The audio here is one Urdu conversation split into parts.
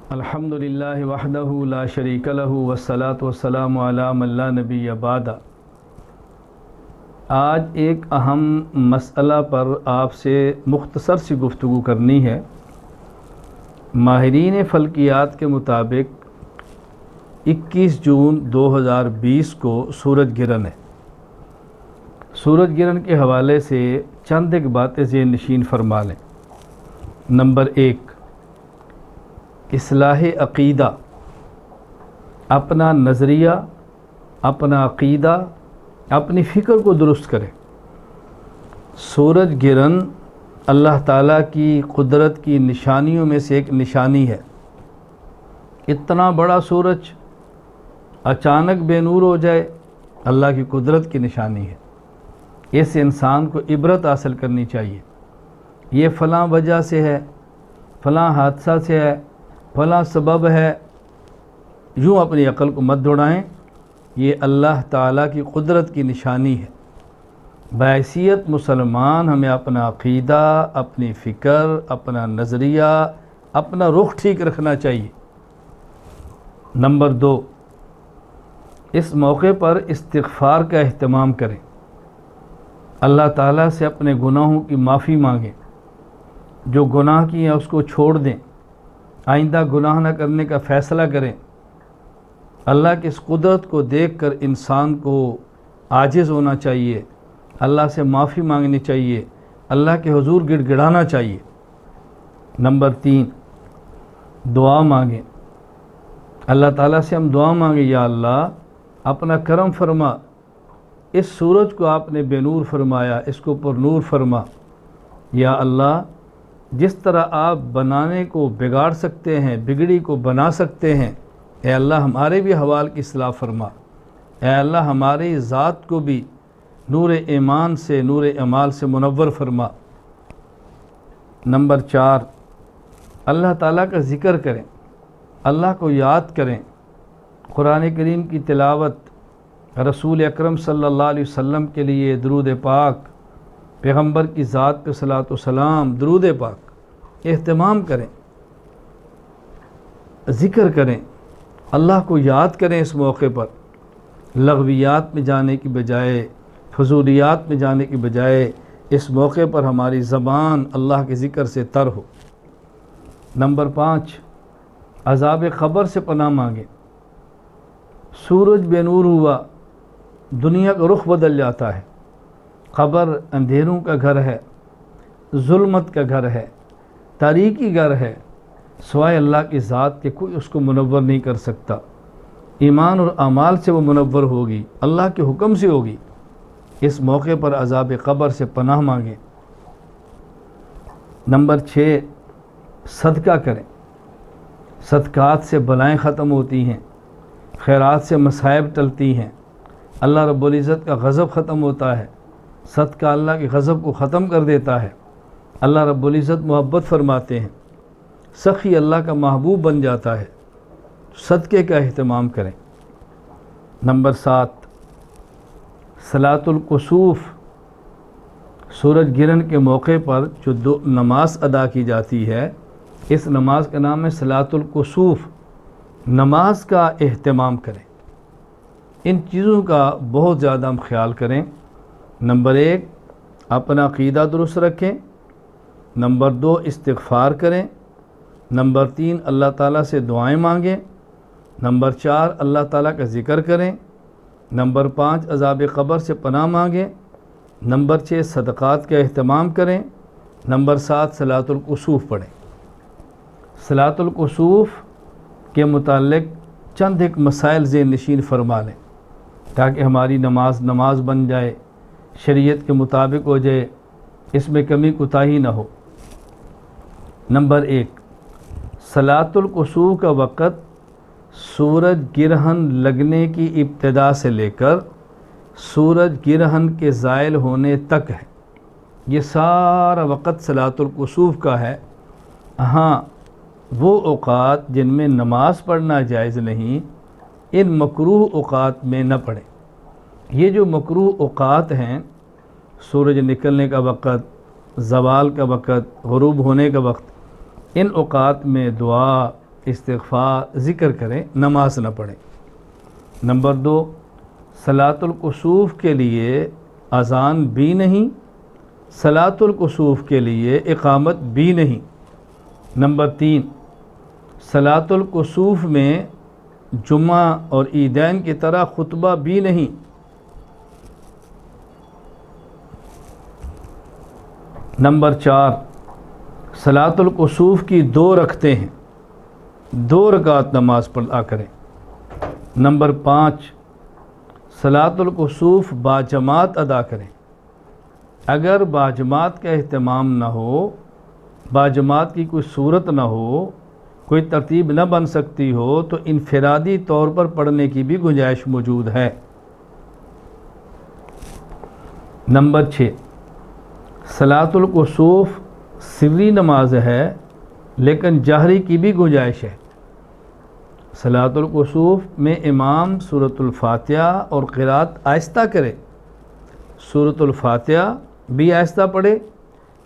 الحمدللہ وحدہ لا شریک لہ والصلاة والسلام علی من لا نبی بعد۔ آج ایک اہم مسئلہ پر آپ سے مختصر سی گفتگو کرنی ہے۔ ماہرین فلکیات کے مطابق 21 جون 2020 کو سورج گرہن ہے۔ سورج گرہن کے حوالے سے چند ایک باتیں ذہن نشین فرما لیں۔ نمبر 1، اصلاح عقیدہ، اپنا نظریہ، اپنا عقیدہ، اپنی فکر کو درست کریں۔ سورج گرہن اللہ تعالیٰ کی قدرت کی نشانیوں میں سے ایک نشانی ہے۔ اتنا بڑا سورج اچانک بے نور ہو جائے، اللہ کی قدرت کی نشانی ہے۔ اس انسان کو عبرت حاصل کرنی چاہیے۔ یہ فلاں وجہ سے ہے، فلاں حادثہ سے ہے، فلاں سبب ہے، یوں اپنی عقل کو مت دوڑائیں۔ یہ اللہ تعالیٰ کی قدرت کی نشانی ہے۔ بحیثیت مسلمان ہمیں اپنا عقیدہ، اپنی فکر، اپنا نظریہ، اپنا رخ ٹھیک رکھنا چاہیے۔ نمبر 2، اس موقع پر استغفار کا اہتمام کریں۔ اللہ تعالیٰ سے اپنے گناہوں کی معافی مانگیں۔ جو گناہ کیے ہیں اس کو چھوڑ دیں، آئندہ گناہ نہ کرنے کا فیصلہ کریں۔ اللہ کی اس قدرت کو دیکھ کر انسان کو عاجز ہونا چاہیے، اللہ سے معافی مانگنی چاہیے، اللہ کے حضور گڑ گڑانا چاہیے۔ نمبر 3، دعا مانگیں۔ اللہ تعالیٰ سے ہم دعا مانگیں، یا اللہ اپنا کرم فرما، اس سورج کو آپ نے بے نور فرمایا، اس کو پر نور فرما۔ یا اللہ جس طرح آپ بنانے کو بگاڑ سکتے ہیں، بگڑی کو بنا سکتے ہیں، اے اللہ ہمارے بھی حوال کی اصلاح فرما۔ اے اللہ ہماری ذات کو بھی نور ایمان سے، نور اعمال سے منور فرما۔ نمبر 4، اللہ تعالیٰ کا ذکر کریں، اللہ کو یاد کریں۔ قرآن کریم کی تلاوت، رسول اکرم صلی اللہ علیہ وسلم کے لیے درود پاک، پیغمبر کی ذات پہ صلاۃ و سلام، درود پاک اہتمام کریں، ذکر کریں، اللہ کو یاد کریں۔ اس موقع پر لغویات میں جانے کی بجائے، فضولیات میں جانے کی بجائے اس موقع پر ہماری زبان اللہ کے ذکر سے تر ہو۔ نمبر 5، عذاب قبر سے پناہ مانگیں۔ سورج بے نور ہوا، دنیا کا رخ بدل جاتا ہے۔ قبر اندھیروں کا گھر ہے، ظلمت کا گھر ہے، تاریکی گھر ہے، سوائے اللہ کی ذات کے کوئی اس کو منور نہیں کر سکتا۔ ایمان اور اعمال سے وہ منور ہوگی، اللہ کے حکم سے ہوگی۔ اس موقع پر عذاب قبر سے پناہ مانگیں۔ نمبر 6، صدقہ کریں۔ صدقات سے بلائیں ختم ہوتی ہیں، خیرات سے مصائب ٹلتی ہیں، اللہ رب العزت کا غضب ختم ہوتا ہے۔ صدقہ اللہ کے غضب کو ختم کر دیتا ہے، اللہ رب العزت محبت فرماتے ہیں، سخی اللہ کا محبوب بن جاتا ہے۔ صدقے کا اہتمام کریں۔ نمبر 7، صلاۃ الکسوف، سورج گرہن کے موقع پر جو نماز ادا کی جاتی ہے، اس نماز کا نام ہے صلاۃ الکسوف۔ نماز کا اہتمام کریں، ان چیزوں کا بہت زیادہ ہم خیال کریں۔ نمبر 1، اپنا عقیدہ درست رکھیں۔ نمبر 2، استغفار کریں۔ نمبر 3، اللہ تعالیٰ سے دعائیں مانگیں۔ نمبر 4، اللہ تعالیٰ کا ذکر کریں۔ نمبر 5، عذاب قبر سے پناہ مانگیں۔ نمبر 6، صدقات کا اہتمام کریں۔ نمبر 7، صلاۃ الکسوف پڑھیں۔ صلاۃ الکسوف کے متعلق چند ایک مسائل ذہن نشین فرما لیں تاکہ ہماری نماز بن جائے، شریعت کے مطابق ہو جائے، اس میں کمی کوتاہی نہ ہو۔ نمبر 1، صلاۃ الکسوف کا وقت سورج گرہن لگنے کی ابتدا سے لے کر سورج گرہن کے زائل ہونے تک ہے۔ یہ سارا وقت صلاۃ الکسوف کا ہے۔ ہاں، وہ اوقات جن میں نماز پڑھنا جائز نہیں، ان مکروہ اوقات میں نہ پڑھیں۔ یہ جو مکروہ اوقات ہیں، سورج نکلنے کا وقت، زوال کا وقت، غروب ہونے کا وقت، ان اوقات میں دعا، استغفار ذکر کریں، نماز نہ پڑھیں۔ نمبر 2، صلاۃ الکسوف کے لیے اذان بھی نہیں، صلاۃ الکسوف کے لیے اقامت بھی نہیں۔ نمبر 3، صلاۃ الکسوف میں جمعہ اور عیدین کی طرح خطبہ بھی نہیں۔ نمبر 4، صلاۃ الکسوف کی 2 رکعتیں ہیں، 2 رکعت نماز پڑھا کریں۔ نمبر 5، صلاۃ الکسوف باجماعت ادا کریں۔ اگر باجماعت کا اہتمام نہ ہو، باجماعت کی کوئی صورت نہ ہو، کوئی ترتیب نہ بن سکتی ہو، تو انفرادی طور پر پڑھنے کی بھی گنجائش موجود ہے۔ نمبر 6، صلاۃ الکسوف سری نماز ہے لیکن جہری کی بھی گنجائش ہے۔ صلاۃ الکسوف میں امام سورۃ الفاتحہ اور قرات آہستہ کرے، سورۃ الفاتحہ بھی آہستہ پڑھے،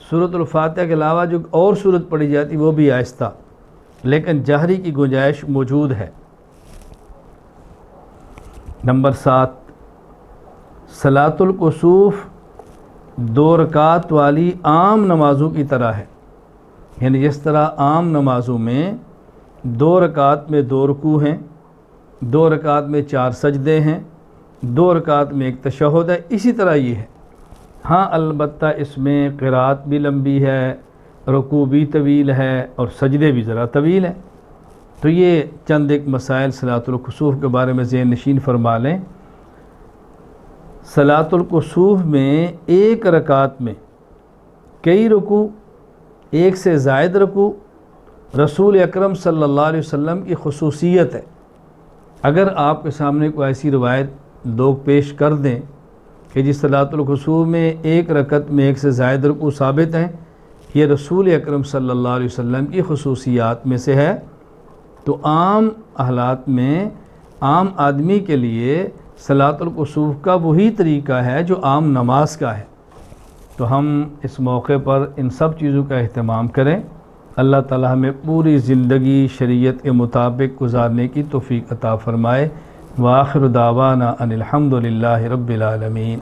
سورۃ الفاتحہ کے علاوہ جو اور سورت پڑھی جاتی وہ بھی آہستہ، لیکن جہری کی گنجائش موجود ہے۔ نمبر 7، صلاۃ الکسوف 2 رکعت والی عام نمازوں کی طرح ہے، یعنی جس طرح عام نمازوں میں 2 رکعت میں 2 رکوع ہیں، 2 رکعت میں 4 سجدے ہیں، 2 رکعت میں 1 تشہد ہے، اسی طرح یہ ہے۔ ہاں البتہ اس میں قرات بھی لمبی ہے، رکوع بھی طویل ہے اور سجدے بھی ذرا طویل ہیں۔ تو یہ چند ایک مسائل صلاۃ الکسوف کے بارے میں ذہن نشین فرما لیں۔ صلاۃ الکسوف میں 1 رکعت میں کئی رکوع، 1 سے زائد رکوع رسول اکرم صلی اللہ علیہ وسلم کی خصوصیت ہے۔ اگر آپ کے سامنے کوئی ایسی روایت لوگ پیش کر دیں کہ جس صلاۃ الکسوف میں 1 رکعت میں 1 سے زائد رکوع ثابت ہیں، یہ رسول اکرم صلی اللہ علیہ وسلم کی خصوصیات میں سے ہے، تو عام حالات میں عام آدمی کے لیے صلاۃ الکسوف کا وہی طریقہ ہے جو عام نماز کا ہے۔ تو ہم اس موقع پر ان سب چیزوں کا اہتمام کریں۔ اللہ تعالی ہمیں پوری زندگی شریعت کے مطابق گزارنے کی توفیق عطا فرمائے۔ وآخر دعوانا ان الحمد للہ رب العالمین۔